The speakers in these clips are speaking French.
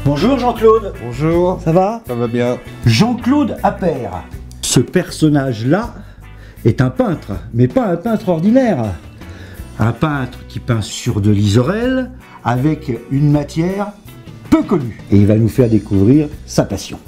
Bonjour Jean-Claude. Bonjour. Ça va? Ça va bien. Jean-Claude Appert. Ce personnage-là est un peintre, mais pas un peintre ordinaire. Un peintre qui peint sur de l'isorel avec une matière peu connue. Et il va nous faire découvrir sa passion.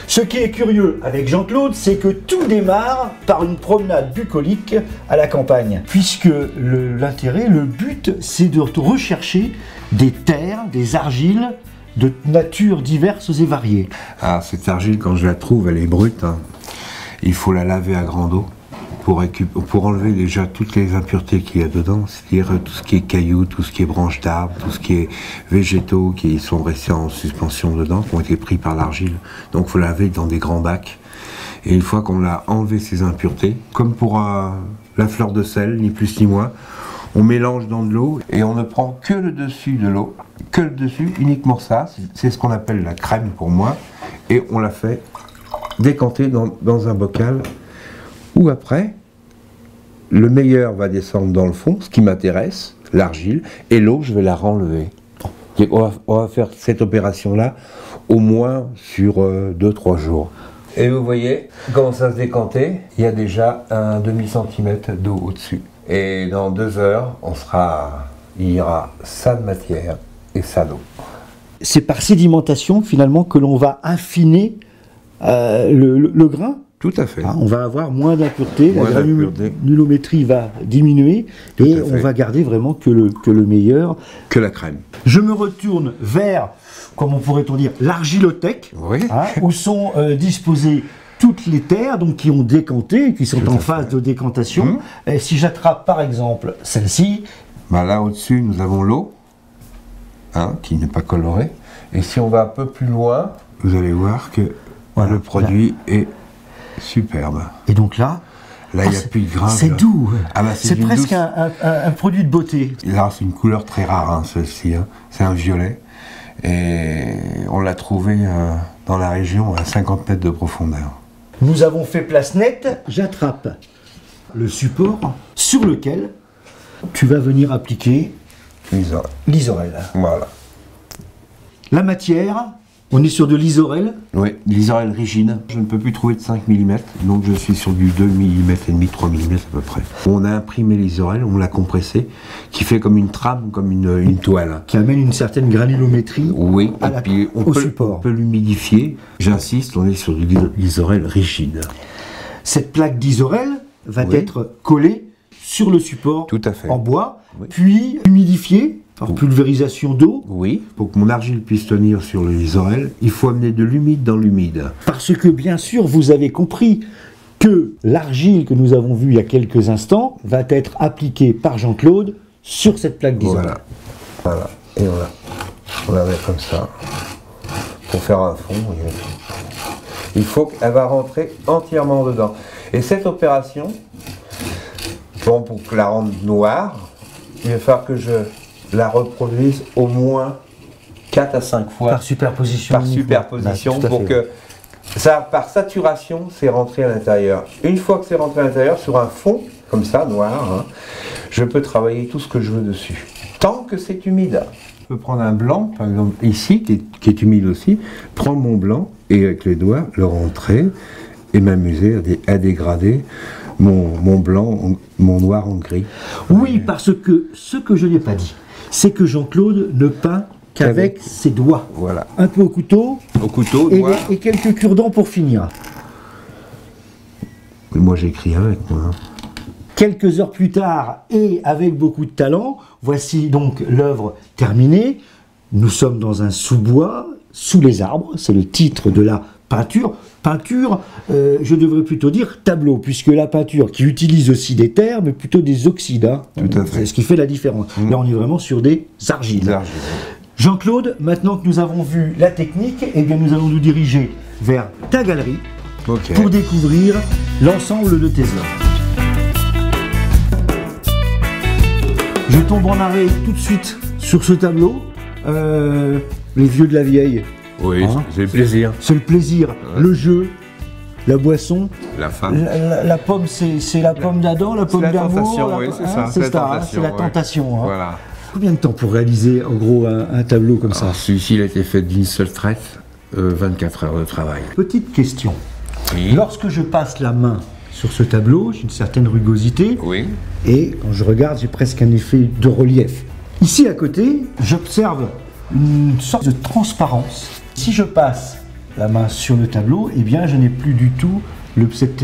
Ce qui est curieux avec Jean-Claude, c'est que tout démarre par une promenade bucolique à la campagne. Puisque l'intérêt, le but, c'est de rechercher des terres, des argiles, de natures diverses et variées. Ah, cette argile, quand je la trouve, elle est brute. Hein. Il faut la laver à grande eau pour enlever déjà toutes les impuretés qu'il y a dedans, c'est-à-dire tout ce qui est cailloux, tout ce qui est branches d'arbres, tout ce qui est végétaux qui sont restés en suspension dedans, qui ont été pris par l'argile. Donc il faut laver dans des grands bacs. Et une fois qu'on a enlevé ces impuretés, comme pour la fleur de sel, ni plus ni moins, on mélange dans de l'eau et on ne prend que le dessus de l'eau, que le dessus, uniquement ça. C'est ce qu'on appelle la crème pour moi. Et on la fait décanter dans un bocal où après, le meilleur va descendre dans le fond, ce qui m'intéresse, l'argile, et l'eau, je vais la renlever. On va faire cette opération-là au moins sur 2-3 jours. Et vous voyez, comment ça se décanter, il y a déjà un demi-centimètre d'eau au-dessus. Et dans 2 heures, il y aura ça de matière et ça d'eau. C'est par sédimentation finalement que l'on va affiner le grain. Tout à fait. On va avoir moins d'impuretés, la granulométrie va diminuer et on va garder vraiment que le meilleur. Que la crème. Je me retourne vers, comment pourrait-on dire, l'argilothèque, oui. Où sont disposées toutes les terres donc, qui ont décanté, qui sont en phase de décantation. Et si j'attrape par exemple celle-ci. Bah là au-dessus nous avons l'eau, qui n'est pas colorée. Et si on va un peu plus loin, vous allez voir que voilà, le produit est superbe. Et donc là, il n'y a plus de grain. C'est doux. Ah bah, c'est presque un produit de beauté. Là, c'est une couleur très rare, celle-ci. C'est un violet. Et on l'a trouvé dans la région à 50 mètres de profondeur. Nous avons fait place nette. J'attrape le support sur lequel tu vas venir appliquer l'isorel. Voilà. La matière. On est sur de l'isorel? Oui, l'isorel rigide. Je ne peux plus trouver de 5 mm, donc je suis sur du 2 mm et demi, 3 mm à peu près. On a imprimé l'isorel, on l'a compressé, qui fait comme une trame, comme une toile. Qui amène une certaine granulométrie. Oui, et puis au support. On peut l'humidifier. J'insiste, on est sur de l'isorel rigide. Cette plaque d'isorel va être collée sur le support. Tout à fait. En bois, puis humidifiée. Par pulvérisation d'eau. Oui, pour que mon argile puisse tenir sur l'isorel, il faut amener de l'humide dans l'humide. Parce que bien sûr, vous avez compris que l'argile que nous avons vue il y a quelques instants va être appliquée par Jean-Claude sur cette plaque d'isorel. Voilà, et voilà. On la met comme ça, pour faire un fond. Il faut qu'elle va rentrer entièrement dedans. Et cette opération, pour la rendre noire, il va falloir que je la reproduise au moins 4 à 5 fois. Par superposition. Par superposition, pour que ça, par saturation, c'est rentré à l'intérieur. Une fois que c'est rentré à l'intérieur, sur un fond, comme ça, noir, je peux travailler tout ce que je veux dessus. Tant que c'est humide. Je peux prendre un blanc, par exemple, ici, qui est humide aussi, prendre mon blanc et avec les doigts, le rentrer et m'amuser à dégrader mon blanc, mon noir en gris. Oui, parce que ce que je n'ai pas dit, c'est que Jean-Claude ne peint qu'avec ses doigts. Voilà. Un peu au couteau. Et quelques cure-dents pour finir. Moi j'écris avec moi. Quelques heures plus tard, et avec beaucoup de talent, voici donc l'œuvre terminée. Nous sommes dans un sous-bois, sous les arbres, c'est le titre de la peinture. Peinture, je devrais plutôt dire tableau, puisque la peinture qui utilise aussi des terres, mais plutôt des oxydes. Tout à fait. C'est ce qui fait la différence. Là, on est vraiment sur des argiles. Jean-Claude, maintenant que nous avons vu la technique, eh bien, nous allons nous diriger vers ta galerie pour découvrir l'ensemble de tes œuvres. Je tombe en arrêt tout de suite sur ce tableau, Les vieux de la vieille. Oui, c'est le plaisir. C'est le plaisir, le jeu, la boisson. La femme. La pomme, c'est la pomme d'Adam, la pomme d'amour. Oui, c'est ça. C'est ça, c'est la tentation. Voilà. Combien de temps pour réaliser en gros un tableau comme ça? Celui-ci, il a été fait d'une seule traite, 24 heures de travail. Petite question. Oui. Lorsque je passe la main sur ce tableau, j'ai une certaine rugosité. Oui. Et quand je regarde, j'ai presque un effet de relief. Ici à côté, j'observe une sorte de transparence. Si je passe la main sur le tableau, eh bien je n'ai plus du tout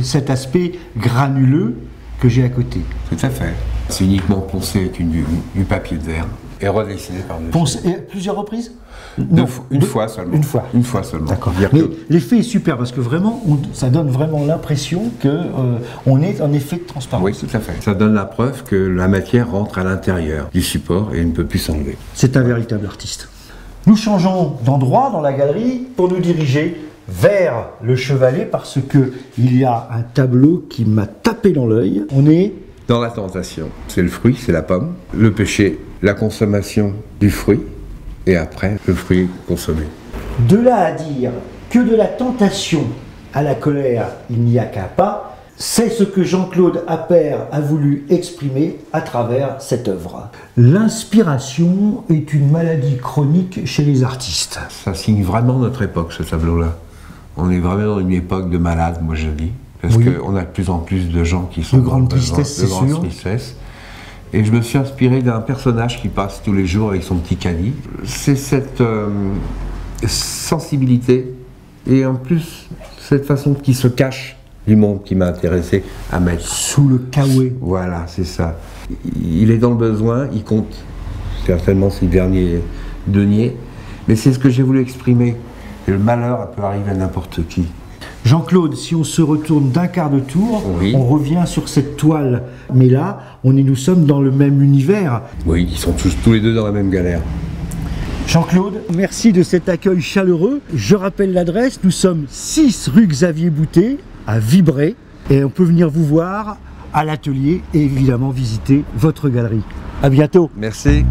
cet aspect granuleux que j'ai à côté. Tout à fait. C'est uniquement poncé avec du papier de verre et redessiné par-dessus. Poncé plusieurs reprises? Une fois seulement. Une fois. Une fois seulement. D'accord. Mais l'effet est super parce que vraiment, ça donne vraiment l'impression qu'on est en effet de transparence. Oui, tout à fait. Ça donne la preuve que la matière rentre à l'intérieur du support et ne peut plus s'enlever. C'est un véritable artiste. Nous changeons d'endroit dans la galerie pour nous diriger vers le chevalet parce que il y a un tableau qui m'a tapé dans l'œil. On est dans la tentation. C'est le fruit, c'est la pomme. Le péché, la consommation du fruit. Et après, le fruit consommé. De là à dire que de la tentation à la colère, il n'y a qu'un pas, c'est ce que Jean-Claude Appert a voulu exprimer à travers cette œuvre. L'inspiration est une maladie chronique chez les artistes. Ça signe vraiment notre époque, ce tableau-là. On est vraiment dans une époque de malades, moi je dis. Parce qu'on a de plus en plus de gens qui sont de grande tristesse, de grande tristesse. Et je me suis inspiré d'un personnage qui passe tous les jours avec son petit caddie. C'est cette sensibilité et en plus cette façon qui se cache du monde qui m'a intéressé à mettre. Sous le kawaii. Voilà, c'est ça. Il est dans le besoin, il compte certainement ses derniers deniers, mais c'est ce que j'ai voulu exprimer. Et le malheur peut arriver à n'importe qui. Jean-Claude, si on se retourne d'un quart de tour, oui. On revient sur cette toile. Mais là, nous sommes dans le même univers. Oui, ils sont tous les deux dans la même galère. Jean-Claude, merci de cet accueil chaleureux. Je rappelle l'adresse, nous sommes 6 rue Xavier Boutet, à Vibré. Et on peut venir vous voir à l'atelier et évidemment visiter votre galerie. À bientôt. Merci.